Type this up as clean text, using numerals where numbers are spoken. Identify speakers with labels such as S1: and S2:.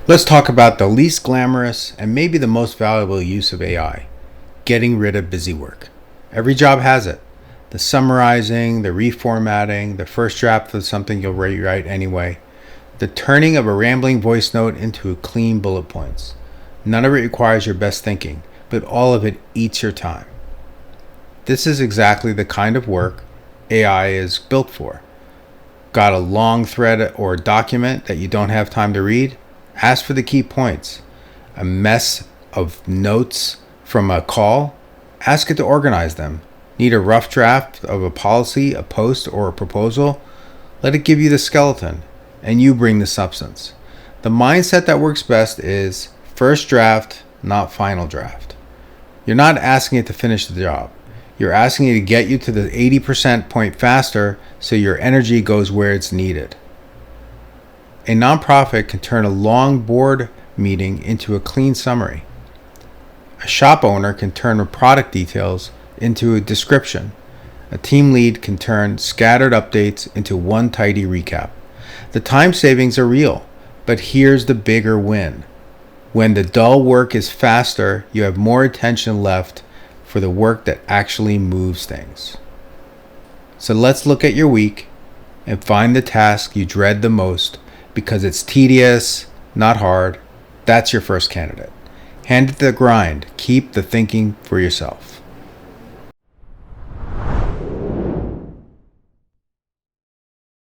S1: Let's talk about the least glamorous and maybe the most valuable use of AI: getting rid of busy work. Every job has it. The summarizing, the reformatting, the first draft of something you'll rewrite anyway, the turning of a rambling voice note into clean bullet points. None of it requires your best thinking, but all of it eats your time. This is exactly the kind of work AI is built for. Got a long thread or document that you don't have time to read? Ask for the key points. A mess of notes from a call? Ask it to organize them. Need a rough draft of a policy, a post, or a proposal? Let it give you the skeleton, and you bring the substance. The mindset that works best is first draft, not final draft. You're not asking it to finish the job. You're asking it to get you to the 80% point faster so your energy goes where it's needed. A nonprofit can turn a long board meeting into a clean summary. A shop owner can turn product details into a description. A team lead can turn scattered updates into one tidy recap. The time savings are real, but here's the bigger win. When the dull work is faster, you have more attention left for the work that actually moves things. So let's look at your week and find the task you dread the most because it's tedious, not hard. That's your first candidate. Hand it the grind. Keep the thinking for yourself.